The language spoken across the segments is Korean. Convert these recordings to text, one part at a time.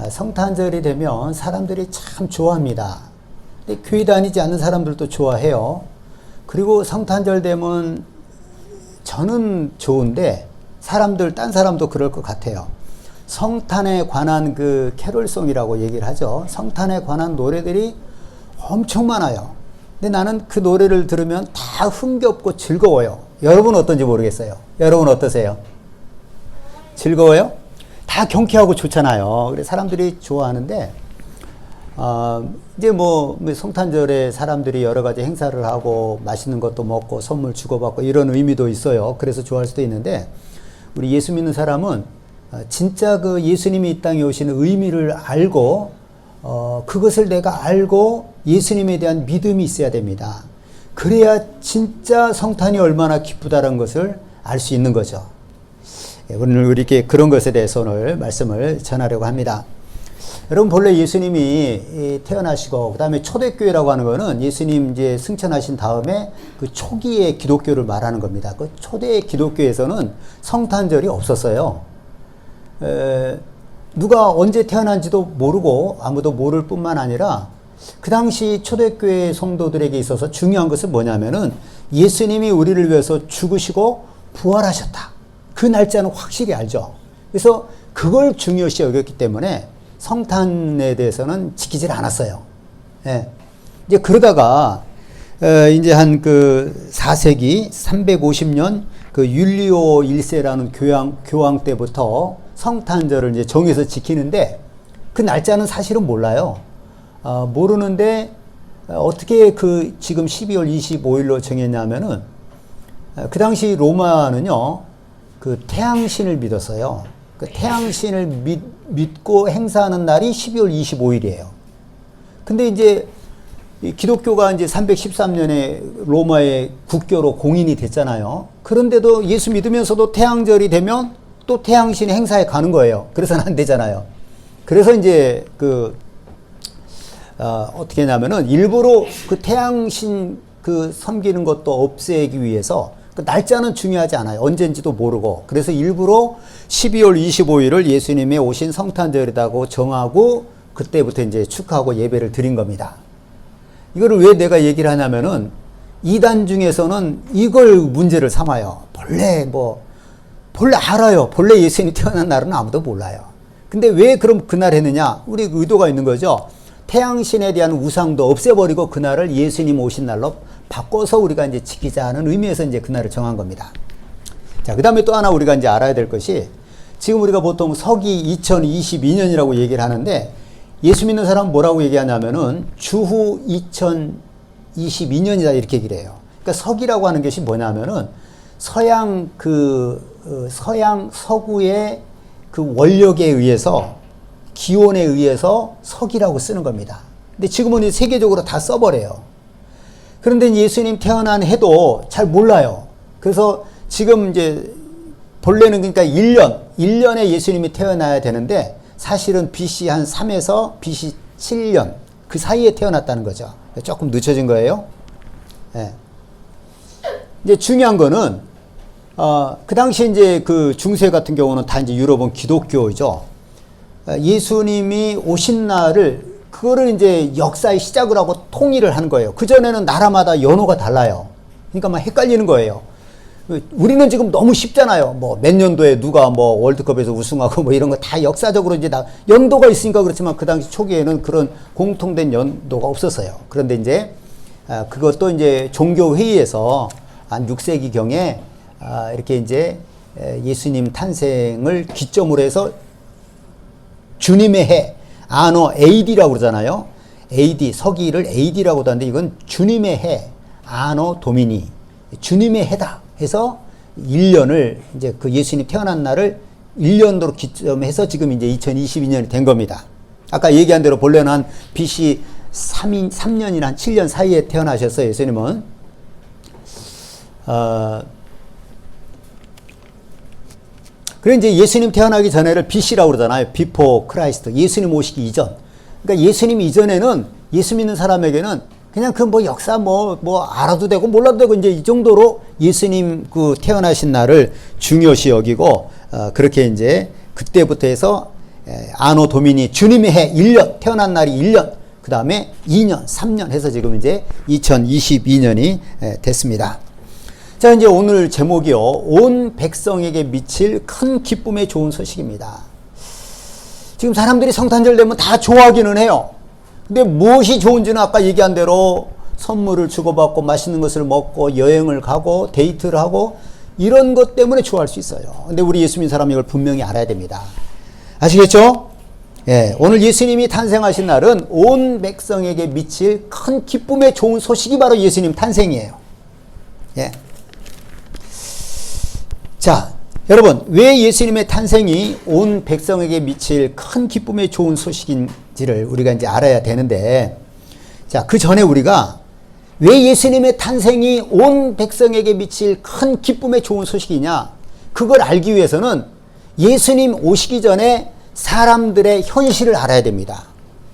성탄절이 되면 사람들이 참 좋아합니다. 근데 교회 다니지 않는 사람들도 좋아해요. 그리고 성탄절 되면 저는 좋은데 딴 사람도 그럴 것 같아요. 성탄에 관한 그 캐롤송이라고 얘기를 하죠. 성탄에 관한 노래들이 엄청 많아요. 근데 나는 그 노래를 들으면 다 흥겹고 즐거워요. 여러분 어떤지 모르겠어요. 여러분 어떠세요? 즐거워요? 다 경쾌하고 좋잖아요. 그래서 사람들이 좋아하는데, 이제 성탄절에 사람들이 여러 가지 행사를 하고 맛있는 것도 먹고 선물 주고받고 이런 의미도 있어요. 그래서 좋아할 수도 있는데, 우리 예수 믿는 사람은 진짜 그 예수님이 이 땅에 오시는 의미를 알고, 그것을 내가 알고 예수님에 대한 믿음이 있어야 됩니다. 그래야 진짜 성탄이 얼마나 기쁘다는 것을 알 수 있는 거죠. 오늘 우리에게 그런 것에 대해서 오늘 말씀을 전하려고 합니다. 여러분, 본래 예수님이 태어나시고, 그 다음에 초대교회라고 하는 거는 예수님 이제 승천하신 다음에 그 초기의 기독교를 말하는 겁니다. 그 초대 기독교에서는 성탄절이 없었어요. 누가 언제 태어난지도 모르고 아무도 모를 뿐만 아니라 그 당시 초대교회 성도들에게 있어서 중요한 것은 뭐냐면은 예수님이 우리를 위해서 죽으시고 부활하셨다. 그 날짜는 확실히 알죠. 그래서 그걸 중요시 여겼기 때문에 성탄에 대해서는 지키질 않았어요. 예. 이제 그러다가 이제 한 그 4세기 350년 그 율리오 1세라는 교황 때부터 성탄절을 이제 정해서 지키는데 그 날짜는 사실은 몰라요. 모르는데 어떻게 그 지금 12월 25일로 정했냐면은 그 당시 로마는요 그 태양신을 믿었어요. 그 태양신을 믿고 행사하는 날이 12월 25일이에요. 근데 이제 기독교가 이제 313년에 로마의 국교로 공인이 됐잖아요. 그런데도 예수 믿으면서도 태양절이 되면 또 태양신 행사에 가는 거예요. 그래서는 안 되잖아요. 그래서 이제 어떻게 하냐면은 일부러 그 태양신 그 섬기는 것도 없애기 위해서 그 날짜는 중요하지 않아요. 언젠지도 모르고. 그래서 일부러 12월 25일을 예수님의 오신 성탄절이라고 정하고 그때부터 이제 축하하고 예배를 드린 겁니다. 이거를 왜 내가 얘기를 하냐면은 이단 중에서는 이걸 문제를 삼아요. 본래 알아요. 본래 예수님이 태어난 날은 아무도 몰라요. 근데 왜 그럼 그날 했느냐? 우리 의도가 있는 거죠. 태양신에 대한 우상도 없애버리고 그날을 예수님 오신 날로 바꿔서 우리가 이제 지키자는 의미에서 이제 그날을 정한 겁니다. 자, 그 다음에 또 하나 우리가 이제 알아야 될 것이 지금 우리가 보통 서기 2022년이라고 얘기를 하는데 예수 믿는 사람은 뭐라고 얘기하냐면은 주후 2022년이다 이렇게 얘기를 해요. 그러니까 서기라고 하는 것이 뭐냐면은 서구의 그 원력에 의해서 기온에 의해서 서기라고 쓰는 겁니다. 근데 지금은 세계적으로 다 써버려요. 그런데 예수님 태어난 해도 잘 몰라요. 그래서 지금 이제 본래는 그러니까 1년에 예수님이 태어나야 되는데 사실은 BC 한 3에서 BC 7년 그 사이에 태어났다는 거죠. 조금 늦춰진 거예요. 네. 이제 중요한 거는 그 당시 이제 그 중세 같은 경우는 다 이제 유럽은 기독교죠. 예수님이 오신 날을 그거를 이제 역사의 시작을 하고 통일을 하는 거예요. 그전에는 나라마다 연호가 달라요. 그러니까 막 헷갈리는 거예요. 우리는 지금 너무 쉽잖아요. 몇 년도에 누가 월드컵에서 우승하고 이런 거 다 역사적으로 이제 연도가 있으니까 그렇지만 그 당시 초기에는 그런 공통된 연도가 없었어요. 그런데 이제 그것도 이제 종교회의에서 한 6세기경에 이렇게 이제 예수님 탄생을 기점으로 해서 주님의 해, 아노 AD라고 그러잖아요. AD, 서기를 AD라고도 하는데 이건 주님의 해, 아노 도미니, 주님의 해다 해서 1년을 이제 그 예수님 태어난 날을 1년도로 기점해서 지금 이제 2022년이 된 겁니다. 아까 얘기한 대로 본래는 한 BC 3년이나 한 7년 사이에 태어나셨어요, 예수님은. 그래 이제 예수님 태어나기 전에를 BC라고 그러잖아요. Before Christ. 예수님 오시기 이전. 그러니까 예수님 이전에는 예수 믿는 사람에게는 그냥 역사 알아도 되고 몰라도 되고 이제 이 정도로 예수님 그 태어나신 날을 중요시 여기고 그렇게 이제 그때부터 해서 아노 도미니 주님의 해 1년, 태어난 날이 1년, 그 다음에 2년, 3년 해서 지금 이제 2022년이 됐습니다. 자, 이제 오늘 제목이요. 온 백성에게 미칠 큰 기쁨의 좋은 소식입니다. 지금 사람들이 성탄절 되면 다 좋아하기는 해요. 근데 무엇이 좋은지는 아까 얘기한 대로 선물을 주고받고 맛있는 것을 먹고 여행을 가고 데이트를 하고 이런 것 때문에 좋아할 수 있어요. 근데 우리 예수 믿는 사람이 이걸 분명히 알아야 됩니다. 아시겠죠? 예, 오늘 예수님이 탄생하신 날은 온 백성에게 미칠 큰 기쁨의 좋은 소식이 바로 예수님 탄생이에요. 예. 자, 여러분, 왜 예수님의 탄생이 온 백성에게 미칠 큰 기쁨의 좋은 소식인지를 우리가 이제 알아야 되는데, 자, 그 전에 우리가 왜 예수님의 탄생이 온 백성에게 미칠 큰 기쁨의 좋은 소식이냐, 그걸 알기 위해서는 예수님 오시기 전에 사람들의 현실을 알아야 됩니다.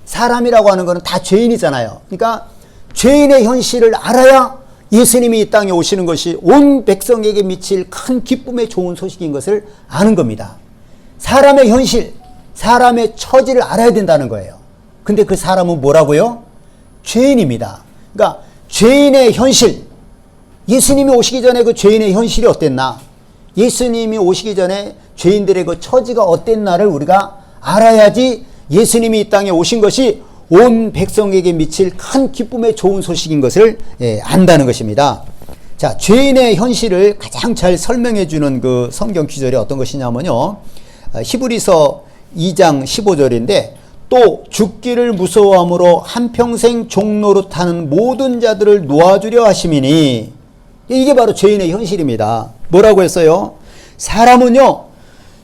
사람이라고 하는 것은 다 죄인이잖아요. 그러니까 죄인의 현실을 알아야 예수님이 이 땅에 오시는 것이 온 백성에게 미칠 큰 기쁨의 좋은 소식인 것을 아는 겁니다. 사람의 현실, 사람의 처지를 알아야 된다는 거예요. 근데 그 사람은 뭐라고요? 죄인입니다. 그러니까 죄인의 현실, 예수님이 오시기 전에 그 죄인의 현실이 어땠나? 예수님이 오시기 전에 죄인들의 그 처지가 어땠나를 우리가 알아야지 예수님이 이 땅에 오신 것이 온 백성에게 미칠 큰 기쁨의 좋은 소식인 것을 안다는 것입니다. 자, 죄인의 현실을 가장 잘 설명해 주는 그 성경 구절이 어떤 것이냐면요. 히브리서 2장 15절인데 또 죽기를 무서워함으로 한평생 종노릇하는 모든 자들을 놓아주려 하심이니, 이게 바로 죄인의 현실입니다. 뭐라고 했어요? 사람은요,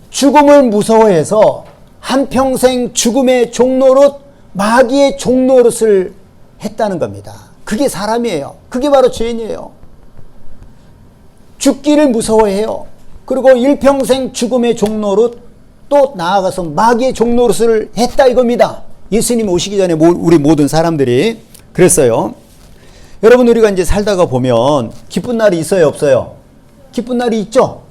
죽음을 무서워해서 한평생 죽음의 종노릇, 마귀의 종노릇을 했다는 겁니다. 그게 사람이에요. 그게 바로 죄인이에요. 죽기를 무서워해요. 그리고 일평생 죽음의 종노릇, 또 나아가서 마귀의 종노릇을 했다 이겁니다. 예수님 오시기 전에 우리 모든 사람들이 그랬어요. 여러분, 우리가 이제 살다가 보면 기쁜 날이 있어요, 없어요? 기쁜 날이 있죠.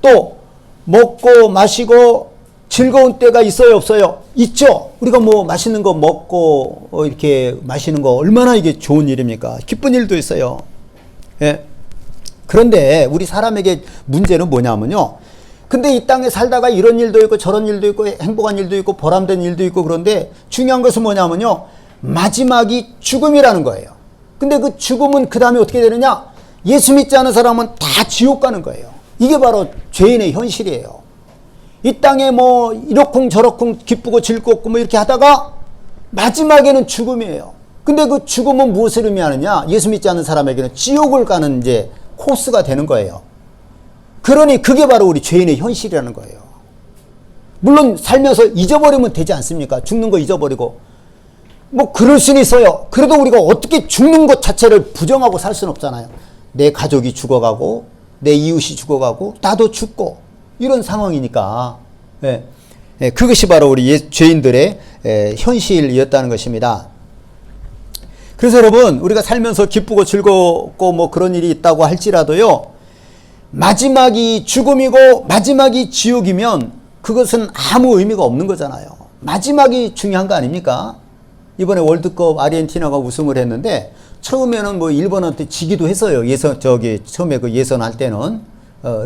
또 먹고 마시고 즐거운 때가 있어요, 없어요? 있죠. 우리가 뭐 맛있는 거 먹고 이렇게 마시는 거 얼마나 이게 좋은 일입니까? 기쁜 일도 있어요. 예. 그런데 우리 사람에게 문제는 뭐냐면요. 근데 이 땅에 살다가 이런 일도 있고 저런 일도 있고 행복한 일도 있고 보람된 일도 있고, 그런데 중요한 것은 뭐냐면요. 마지막이 죽음이라는 거예요. 근데 그 죽음은 그 다음에 어떻게 되느냐? 예수 믿지 않은 사람은 다 지옥 가는 거예요. 이게 바로 죄인의 현실이에요. 이 땅에 뭐 이러쿵 저러쿵 기쁘고 즐겁고 뭐 이렇게 하다가 마지막에는 죽음이에요. 근데 그 죽음은 무엇을 의미하느냐? 예수 믿지 않는 사람에게는 지옥을 가는 이제 코스가 되는 거예요. 그러니 그게 바로 우리 죄인의 현실이라는 거예요. 물론 살면서 잊어버리면 되지 않습니까? 죽는 거 잊어버리고. 뭐 그럴 수는 있어요. 그래도 우리가 어떻게 죽는 것 자체를 부정하고 살 수는 없잖아요. 내 가족이 죽어가고 내 이웃이 죽어가고 나도 죽고 이런 상황이니까. 예. 예, 그것이 바로 우리 죄인들의 현실이었다는 것입니다. 그래서 여러분, 우리가 살면서 기쁘고 즐겁고 뭐 그런 일이 있다고 할지라도요, 마지막이 죽음이고 마지막이 지옥이면 그것은 아무 의미가 없는 거잖아요. 마지막이 중요한 거 아닙니까? 이번에 월드컵 아르헨티나가 우승을 했는데 처음에는 뭐 일본한테 지기도 했어요. 처음에 그 예선할 때는,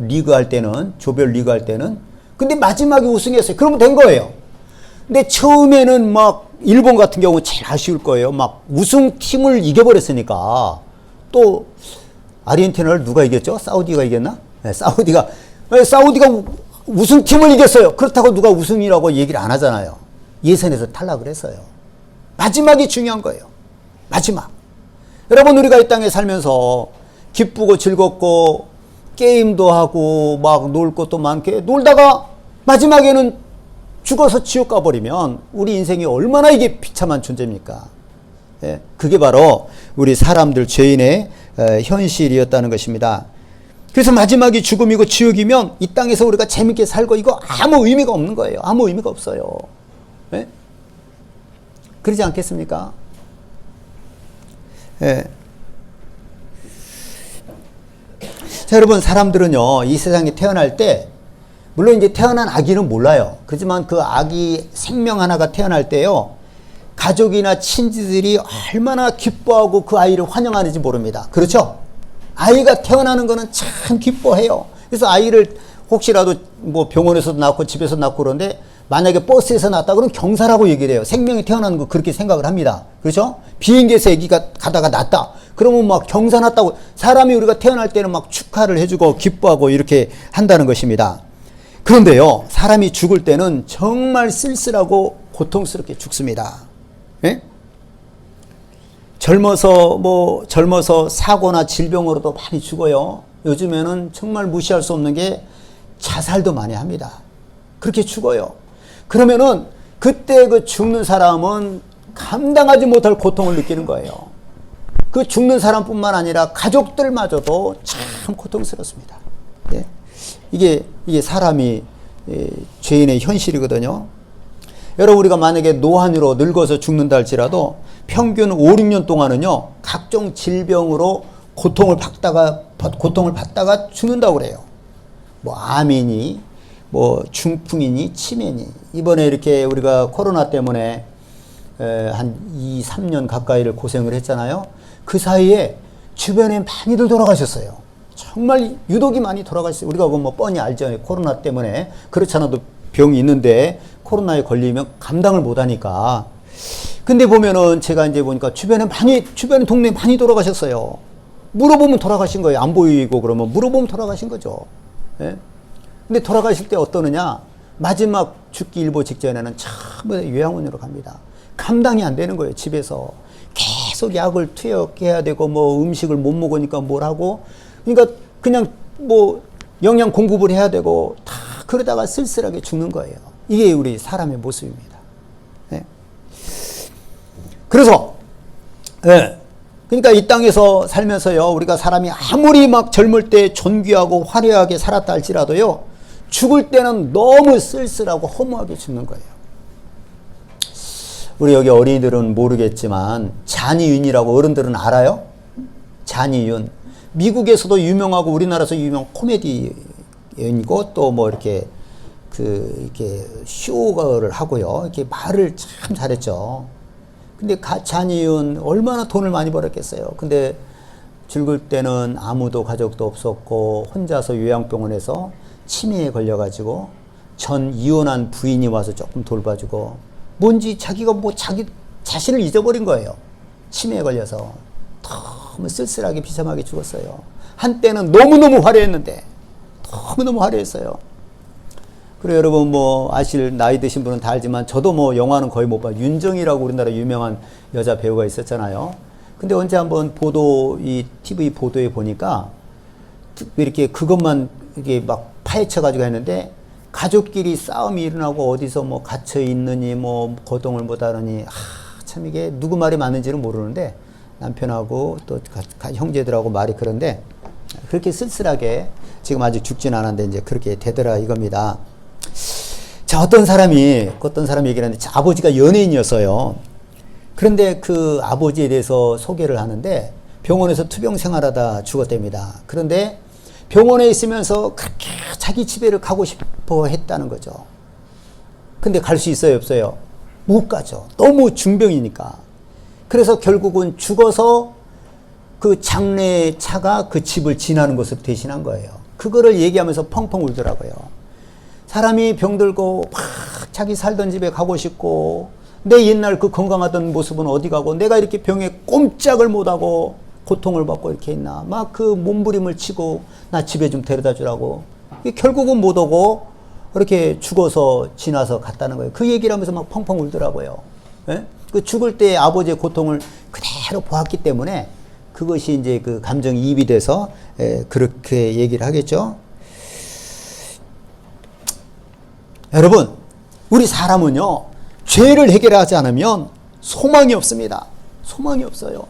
리그 할 때는, 조별 리그 할 때는. 근데 마지막에 우승했어요. 그러면 된 거예요. 근데 처음에는 막 일본 같은 경우 제일 아쉬울 거예요. 막 우승팀을 이겨버렸으니까. 또 아르헨티나를 누가 이겼죠? 사우디가 이겼나? 네, 사우디가 우승팀을 이겼어요. 그렇다고 누가 우승이라고 얘기를 안 하잖아요. 예선에서 탈락을 했어요. 마지막이 중요한 거예요. 마지막. 여러분, 우리가 이 땅에 살면서 기쁘고 즐겁고 게임도 하고 막 놀 것도 많게 놀다가 마지막에는 죽어서 지옥 가버리면 우리 인생이 얼마나 이게 비참한 존재입니까? 예, 그게 바로 우리 사람들 죄인의 현실이었다는 것입니다. 그래서 마지막이 죽음이고 지옥이면 이 땅에서 우리가 재밌게 살고 이거 아무 의미가 없는 거예요. 아무 의미가 없어요. 예? 그러지 않겠습니까? 예. 자, 여러분, 사람들은요, 이 세상에 태어날 때 물론 이제 태어난 아기는 몰라요. 그렇지만 그 아기 생명 하나가 태어날 때요, 가족이나 친지들이 얼마나 기뻐하고 그 아이를 환영하는지 모릅니다. 그렇죠? 아이가 태어나는 거는 참 기뻐해요. 그래서 아이를 혹시라도 뭐 병원에서도 낳고 집에서 낳고 그러는데 만약에 버스에서 낳았다 그러면 경사라고 얘기를 해요. 생명이 태어나는 거 그렇게 생각을 합니다. 그렇죠? 비행기에서 아기가 가다가 낳았다. 그러면 막 경사 났다고, 사람이 우리가 태어날 때는 막 축하를 해주고 기뻐하고 이렇게 한다는 것입니다. 그런데요, 사람이 죽을 때는 정말 쓸쓸하고 고통스럽게 죽습니다. 예? 젊어서 사고나 질병으로도 많이 죽어요. 요즘에는 정말 무시할 수 없는 게 자살도 많이 합니다. 그렇게 죽어요. 그러면은 그때 그 죽는 사람은 감당하지 못할 고통을 느끼는 거예요. 그 죽는 사람뿐만 아니라 가족들마저도 참 고통스럽습니다. 예? 이게 사람이 죄인의 현실이거든요. 여러분, 우리가 만약에 노안으로 늙어서 죽는다 할지라도 평균 5, 6년 동안은요, 각종 질병으로 고통을 받다가 죽는다고 그래요. 뭐 암이니 뭐 중풍이니 치매니. 이번에 이렇게 우리가 코로나 때문에 한 2, 3년 가까이를 고생을 했잖아요. 그 사이에 주변에 많이들 돌아가셨어요. 정말 유독이 많이 돌아가셨어요. 우리가 뭐 뻔히 알죠. 코로나 때문에. 그렇지 않아도 병이 있는데 코로나에 걸리면 감당을 못하니까. 근데 보면은 제가 이제 보니까 주변에 동네에 많이 돌아가셨어요. 물어보면 돌아가신 거예요. 안 보이고 그러면 물어보면 돌아가신 거죠. 예? 근데 돌아가실 때 어떠느냐? 마지막 죽기 일보 직전에는 전부 요양원으로 갑니다. 감당이 안 되는 거예요. 집에서 계속 약을 투약해야 되고 뭐 음식을 못 먹으니까 뭘 하고, 그러니까 그냥 뭐 영양 공급을 해야 되고 다 그러다가 쓸쓸하게 죽는 거예요. 이게 우리 사람의 모습입니다. 네. 그래서 그러니까 이 땅에서 살면서요, 우리가 사람이 아무리 막 젊을 때 존귀하고 화려하게 살았다 할지라도요, 죽을 때는 너무 쓸쓸하고 허무하게 죽는 거예요. 우리 여기 어린이들은 모르겠지만 잔이윤이라고 어른들은 알아요? 잔이윤. 미국에서도 유명하고 우리나라에서 유명 코미디인이고 또 뭐 이렇게 이렇게 쇼를 하고요. 이렇게 말을 참 잘했죠. 근데 잔이윤 얼마나 돈을 많이 벌었겠어요. 근데 죽을 때는 아무도 가족도 없었고 혼자서 요양병원에서 치매에 걸려가지고 전 이혼한 부인이 와서 조금 돌봐주고, 뭔지 자기가 뭐 자기 자신을 잊어버린 거예요. 치매에 걸려서 너무 쓸쓸하게 비참하게 죽었어요. 한때는 너무너무 화려했는데, 너무너무 화려했어요. 그리고 여러분 뭐 아실, 나이 드신 분은 다 알지만 저도 뭐 영화는 거의 못 봐요. 윤정이라고 우리나라 유명한 여자 배우가 있었잖아요. 근데 언제 한번 이 TV 보도에 보니까 이렇게 그것만 이게 막 파헤쳐가지고 했는데, 가족끼리 싸움이 일어나고 어디서 뭐 갇혀 있느니 뭐 거동을 못 하느니, 참 이게 누구 말이 맞는지는 모르는데 남편하고 또 형제들하고 말이 그런데 그렇게 쓸쓸하게 지금 아직 죽진 않았는데 이제 그렇게 되더라 이겁니다. 자, 어떤 사람이 얘기를 하는데, 아버지가 연예인이었어요. 그런데 그 아버지에 대해서 소개를 하는데 병원에서 투병 생활하다 죽었답니다. 그런데 병원에 있으면서 그렇게 자기 집에를 가고 싶어 했다는 거죠. 근데 갈 수 있어요, 없어요? 못 가죠. 너무 중병이니까. 그래서 결국은 죽어서 그 장례차가 그 집을 지나는 것으로 대신한 거예요. 그거를 얘기하면서 펑펑 울더라고요. 사람이 병들고 막 자기 살던 집에 가고 싶고, 내 옛날 그 건강하던 모습은 어디 가고, 내가 이렇게 병에 꼼짝을 못하고 고통을 받고 이렇게 있나, 막 그 몸부림을 치고 나 집에 좀 데려다 주라고. 결국은 못 오고 이렇게 죽어서 지나서 갔다는 거예요. 그 얘기를 하면서 막 펑펑 울더라고요. 예? 그 죽을 때 아버지의 고통을 그대로 보았기 때문에 그것이 이제 그 감정이입이 돼서 그렇게 얘기를 하겠죠. 여러분, 우리 사람은요, 죄를 해결하지 않으면 소망이 없습니다. 소망이 없어요.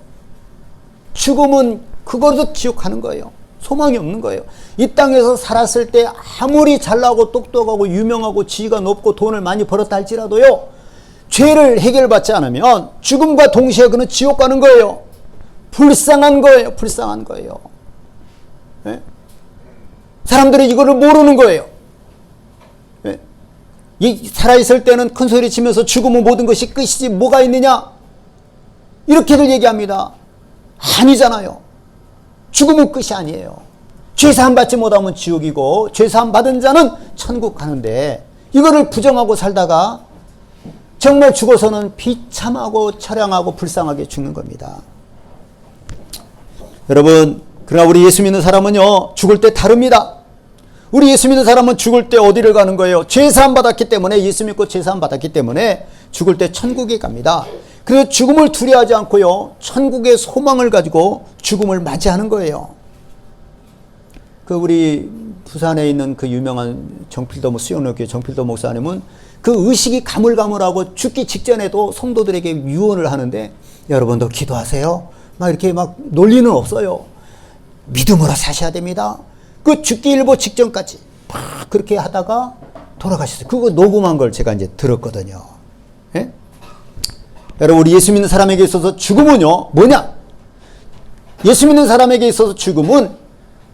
죽음은 그거로 지옥하는 거예요. 소망이 없는 거예요. 이 땅에서 살았을 때 아무리 잘나고 똑똑하고 유명하고 지위가 높고 돈을 많이 벌었다 할지라도요, 죄를 해결받지 않으면 죽음과 동시에 그는 지옥 가는 거예요. 불쌍한 거예요. 불쌍한 거예요. 네? 사람들이 이거를 모르는 거예요. 이 살아있을 때는 큰 소리 치면서 죽으면 모든 것이 끝이지 뭐가 있느냐? 이렇게들 얘기합니다. 아니잖아요. 죽으면 끝이 아니에요. 죄사함 받지 못하면 지옥이고 죄사함 받은 자는 천국 가는데 이거를 부정하고 살다가 정말 죽어서는 비참하고 처량하고 불쌍하게 죽는 겁니다. 여러분, 그러나 우리 예수 믿는 사람은요, 죽을 때 다릅니다. 우리 예수 믿는 사람은 죽을 때 어디를 가는 거예요? 죄사함 받았기 때문에, 예수 믿고 죄사함 받았기 때문에 죽을 때 천국에 갑니다. 그래서 죽음을 두려워하지 않고요, 천국의 소망을 가지고 죽음을 맞이하는 거예요. 그 우리 부산에 있는 그 유명한 정필도 수영로교회 정필도 목사님은 그 의식이 가물가물하고 죽기 직전에도 성도들에게 유언을 하는데, 여러분도 기도하세요. 막 이렇게 막 논리는 없어요. 믿음으로 사셔야 됩니다. 그 죽기 일보 직전까지 막 그렇게 하다가 돌아가셨어요. 그거 녹음한 걸 제가 이제 들었거든요. 예? 여러분, 우리 예수 믿는 사람에게 있어서 죽음은요, 뭐냐? 예수 믿는 사람에게 있어서 죽음은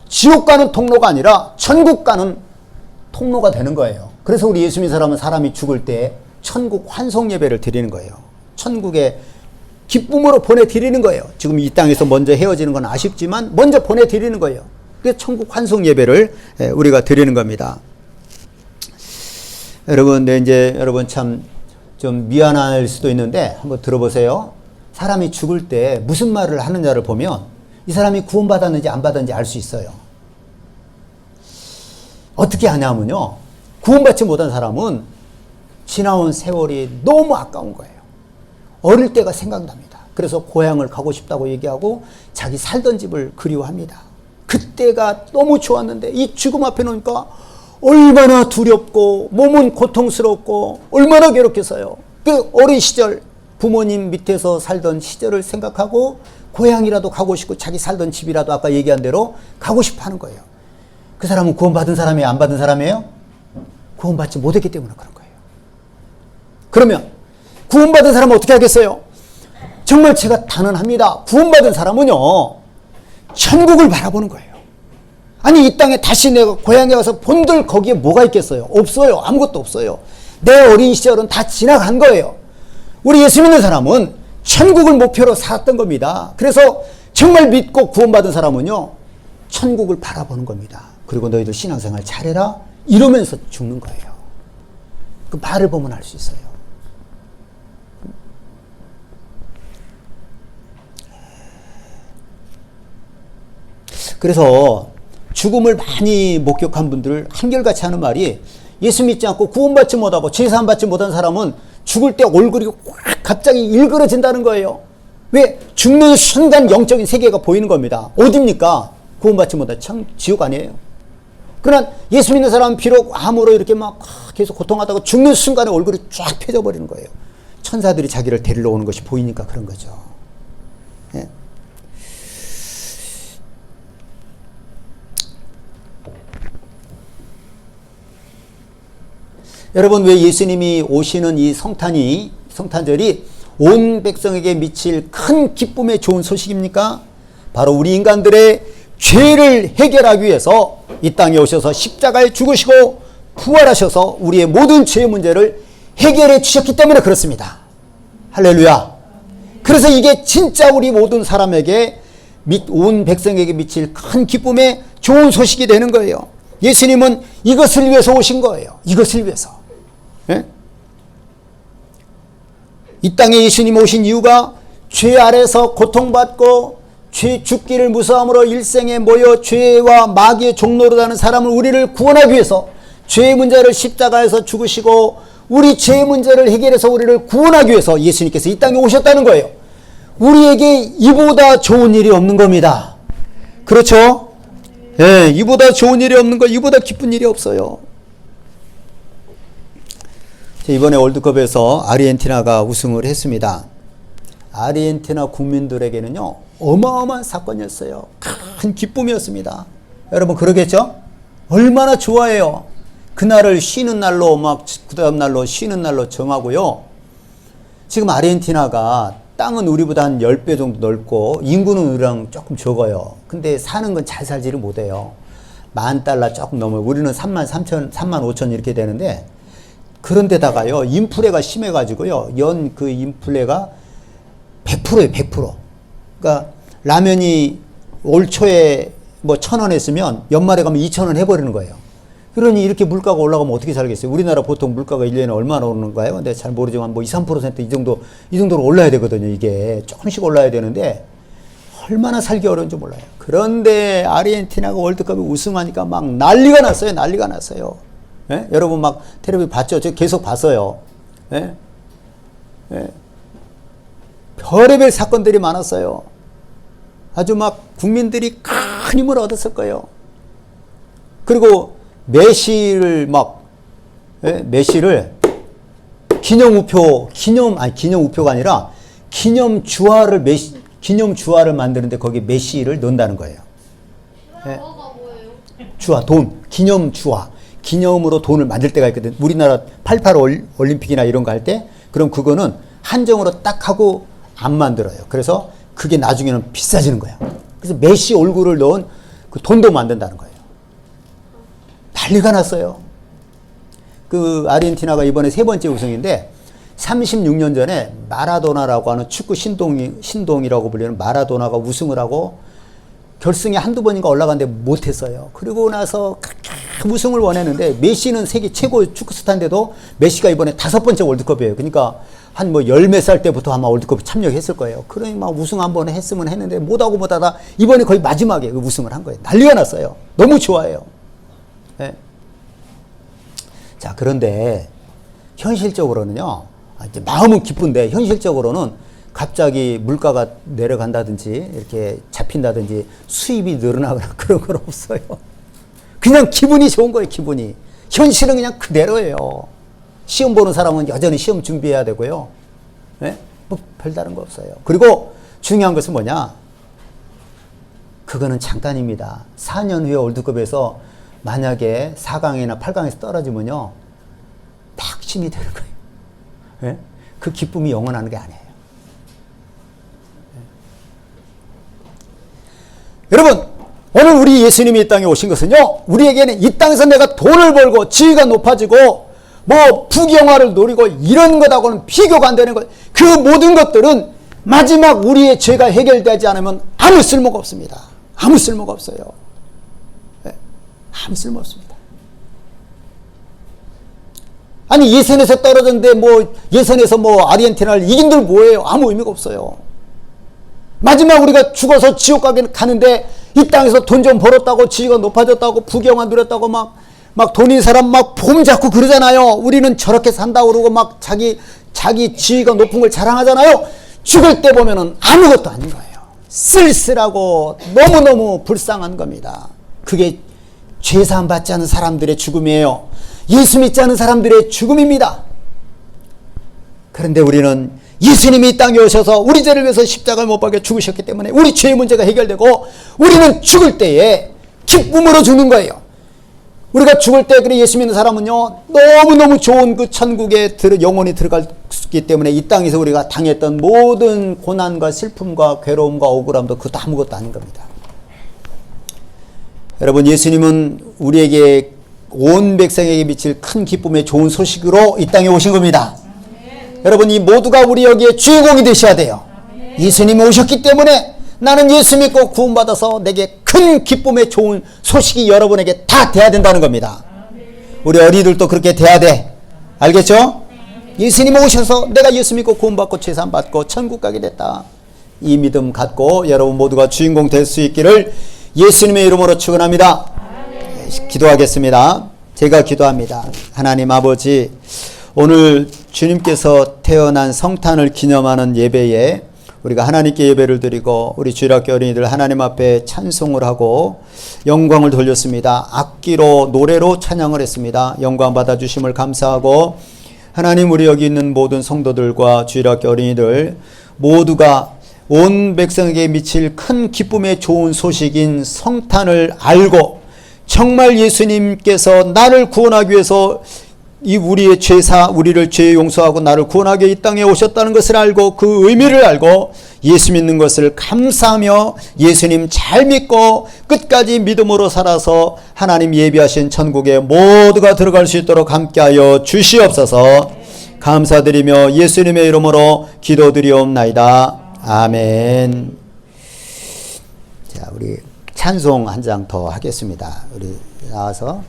지옥 가는 통로가 아니라 천국 가는 통로가 되는 거예요. 그래서 우리 예수 믿는 사람은 사람이 죽을 때 천국 환송 예배를 드리는 거예요. 천국의 기쁨으로 보내드리는 거예요. 지금 이 땅에서 먼저 헤어지는 건 아쉽지만 먼저 보내드리는 거예요. 그래서 천국 환송 예배를 우리가 드리는 겁니다. 여러분, 네, 이제 여러분 참 좀 미안할 수도 있는데 한번 들어보세요. 사람이 죽을 때 무슨 말을 하느냐를 보면 이 사람이 구원받았는지 안 받았는지 알 수 있어요. 어떻게 하냐면요, 구원받지 못한 사람은 지나온 세월이 너무 아까운 거예요. 어릴 때가 생각납니다. 그래서 고향을 가고 싶다고 얘기하고 자기 살던 집을 그리워합니다. 그때가 너무 좋았는데 이 죽음 앞에 놓으니까 얼마나 두렵고 몸은 고통스럽고 얼마나 괴롭겠어요. 그 어린 시절 부모님 밑에서 살던 시절을 생각하고 고향이라도 가고 싶고 자기 살던 집이라도 아까 얘기한 대로 가고 싶어 하는 거예요. 그 사람은 구원받은 사람이에요? 안 받은 사람이에요? 구원받지 못했기 때문에 그런 거예요. 그러면 구원받은 사람은 어떻게 하겠어요? 정말 제가 단언합니다. 구원받은 사람은요, 천국을 바라보는 거예요. 아니, 이 땅에 다시 내가 고향에 가서 본들 거기에 뭐가 있겠어요? 없어요. 아무것도 없어요. 내 어린 시절은 다 지나간 거예요. 우리 예수 믿는 사람은 천국을 목표로 살았던 겁니다. 그래서 정말 믿고 구원받은 사람은요, 천국을 바라보는 겁니다. 그리고 너희들 신앙생활 잘해라 이러면서 죽는 거예요. 그 말을 보면 알 수 있어요. 그래서 죽음을 많이 목격한 분들 한결같이 하는 말이, 예수 믿지 않고 구원받지 못하고 제사함 받지 못한 사람은 죽을 때 얼굴이 확 갑자기 일그러진다는 거예요. 왜? 죽는 순간 영적인 세계가 보이는 겁니다. 어디입니까? 구원받지 못한 지옥 아니에요. 그러나 예수 믿는 사람은 비록 암으로 이렇게 막 계속 고통하다가 죽는 순간에 얼굴이 쫙 펴져 버리는 거예요. 천사들이 자기를 데리러 오는 것이 보이니까 그런 거죠. 예. 여러분, 왜 예수님이 오시는 이 성탄절이 온 백성에게 미칠 큰 기쁨의 좋은 소식입니까? 바로 우리 인간들의 죄를 해결하기 위해서 이 땅에 오셔서 십자가에 죽으시고 부활하셔서 우리의 모든 죄의 문제를 해결해 주셨기 때문에 그렇습니다. 할렐루야. 그래서 이게 진짜 우리 모든 사람에게, 온 백성에게 미칠 큰 기쁨의 좋은 소식이 되는 거예요. 예수님은 이것을 위해서 오신 거예요. 이것을 위해서. 예? 이 땅에 예수님 오신 이유가 죄 아래서 고통받고 죄 죽기를 무서함으로 일생에 모여 죄와 마귀의 종로로 가는 사람을, 우리를 구원하기 위해서 죄의 문제를 십자가에서 죽으시고 우리 죄의 문제를 해결해서 우리를 구원하기 위해서 예수님께서 이 땅에 오셨다는 거예요. 우리에게 이보다 좋은 일이 없는 겁니다. 그렇죠? 예, 이보다 좋은 일이 없는 거, 이보다 기쁜 일이 없어요. 이번에 월드컵에서 아르헨티나가 우승을 했습니다. 아르헨티나 국민들에게는요, 어마어마한 사건이었어요. 큰 기쁨이었습니다. 여러분 그러겠죠? 얼마나 좋아해요. 그날을 쉬는 날로 그 다음 날로 쉬는 날로 정하고요. 지금 아르헨티나가 땅은 우리보다 한 10배 정도 넓고 인구는 우리랑 조금 적어요. 근데 사는 건 잘 살지를 못해요. $10,000 조금 넘어요. 우리는 33,000, 35,000 이렇게 되는데 그런데다가요, 인플레가 심해가지고요, 연 그 인플레가 100%예요, 100%. 그러니까 라면이 올 초에 뭐 1,000원 했으면 연말에 가면 2,000원 해버리는 거예요. 그러니 이렇게 물가가 올라가면 어떻게 살겠어요? 우리나라 보통 물가가 1년에 얼마나 오르는가요? 근데 잘 모르지만 뭐 2, 3% 이 정도로 올라야 되거든요. 이게 조금씩 올라야 되는데 얼마나 살기 어려운지 몰라요. 그런데 아르헨티나가 월드컵에 우승하니까 막 난리가 났어요. 난리가 났어요. 예? 여러분 막 텔레비전 봤죠? 저 계속 봤어요. 예? 예. 별의별 사건들이 많았어요. 아주 막 국민들이 큰 힘을 얻었을 거예요. 그리고 메시를 기념우표가 아니라 기념주화를 만드는데 거기 메시를 넣는다는 거예요. 네. 주화, 돈, 기념주화. 기념으로 돈을 만들 때가 있거든. 우리나라 88 올림픽이나 이런 거 할 때, 그럼 그거는 한정으로 딱 하고 안 만들어요. 그래서 그게 나중에는 비싸지는 거야. 그래서 메시 얼굴을 넣은 그 돈도 만든다는 거예요. 난리가 났어요. 그 아르헨티나가 이번에 3번째 우승인데 36년 전에 마라도나라고 하는 축구 신동이라고 불리는 마라도나가 우승을 하고 결승에 한두 번인가 올라갔는데 못했어요. 그리고 나서 우승을 원했는데 메시는 세계 최고 축구 스타인데도 메시가 이번에 5번째 월드컵이에요. 그러니까 한 뭐 10몇 살 때부터 아마 월드컵에 참여했을 거예요. 그러니 막 우승 한번 했으면 했는데 못하다 이번에 거의 마지막에 우승을 한 거예요. 난리가 났어요. 너무 좋아해요. 네. 자, 그런데 현실적으로는요, 이제 마음은 기쁜데 현실적으로는 갑자기 물가가 내려간다든지 이렇게 잡힌다든지 수입이 늘어나거나 그런 건 없어요. 그냥 기분이 좋은 거예요, 기분이. 현실은 그냥 그대로예요. 시험 보는 사람은 여전히 시험 준비해야 되고요. 네? 뭐 별다른 거 없어요. 그리고 중요한 것은 뭐냐? 그거는 잠깐입니다. 4년 후에 월드컵에서 만약에 4강이나 8강에서 떨어지면요, 낙심이 되는 거예요. 네? 그 기쁨이 영원하는 게 아니에요. 네. 여러분, 오늘 우리 예수님이 이 땅에 오신 것은요, 우리에게는 이 땅에서 내가 돈을 벌고 지위가 높아지고 뭐 부경화를 노리고 이런 것하고는 비교가 안 되는 것. 그 모든 것들은 마지막 우리의 죄가 해결되지 않으면 아무 쓸모가 없습니다. 아무 쓸모가 없어요. 네. 아무 쓸모 없습니다. 아니 예선에서 떨어졌는데 뭐 예선에서 뭐 아르헨티나를 이긴들 뭐예요? 아무 의미가 없어요. 마지막 우리가 죽어서 지옥 가는데 이 땅에서 돈 좀 벌었다고 지위가 높아졌다고 부경화 누렸다고 막 돈 있는 사람 막 폼 잡고 그러잖아요. 우리는 저렇게 산다고 그러고 막 자기 지위가 높은 걸 자랑하잖아요. 죽을 때 보면은 아무것도 아닌 거예요. 쓸쓸하고 너무너무 불쌍한 겁니다. 그게 죄사함 받지 않은 사람들의 죽음이에요. 예수 믿지 않은 사람들의 죽음입니다. 그런데 우리는 예수님이 이 땅에 오셔서 우리 죄를 위해서 십자가를 못 박혀 죽으셨기 때문에 우리 죄의 문제가 해결되고 우리는 죽을 때에 기쁨으로 죽는 거예요. 우리가 죽을 때 그래 예수 믿는 사람은요, 너무너무 좋은 그 천국에 영원히 들어갔기 때문에 이 땅에서 우리가 당했던 모든 고난과 슬픔과 괴로움과 억울함도 그것도 아무것도 아닌 겁니다. 여러분, 예수님은 우리에게 온 백성에게 미칠 큰 기쁨의 좋은 소식으로 이 땅에 오신 겁니다. 여러분, 이 모두가 우리 여기에 주인공이 되셔야 돼요. 예수님이 오셨기 때문에 나는 예수 믿고 구원받아서 내게 큰 기쁨의 좋은 소식이 여러분에게 다 돼야 된다는 겁니다. 우리 어린이들도 그렇게 돼야 돼. 알겠죠? 예수님 오셔서 내가 예수 믿고 구원받고 제산 받고 천국 가게 됐다. 이 믿음 갖고 여러분 모두가 주인공 될 수 있기를 예수님의 이름으로 축원합니다. 기도하겠습니다. 제가 기도합니다. 하나님 아버지, 오늘 주님께서 태어난 성탄을 기념하는 예배에 우리가 하나님께 예배를 드리고 우리 주일학교 어린이들 하나님 앞에 찬송을 하고 영광을 돌렸습니다. 악기로 노래로 찬양을 했습니다. 영광 받아주심을 감사하고 하나님, 우리 여기 있는 모든 성도들과 주일학교 어린이들 모두가 온 백성에게 미칠 큰 기쁨의 좋은 소식인 성탄을 알고 정말 예수님께서 나를 구원하기 위해서 이 우리의 우리를 죄 용서하고 나를 구원하게 이 땅에 오셨다는 것을 알고 그 의미를 알고 예수 믿는 것을 감사하며 예수님 잘 믿고 끝까지 믿음으로 살아서 하나님 예비하신 천국에 모두가 들어갈 수 있도록 함께하여 주시옵소서. 감사드리며 예수님의 이름으로 기도드리옵나이다. 아멘. 자, 우리 찬송 한 장 더 하겠습니다. 우리 나와서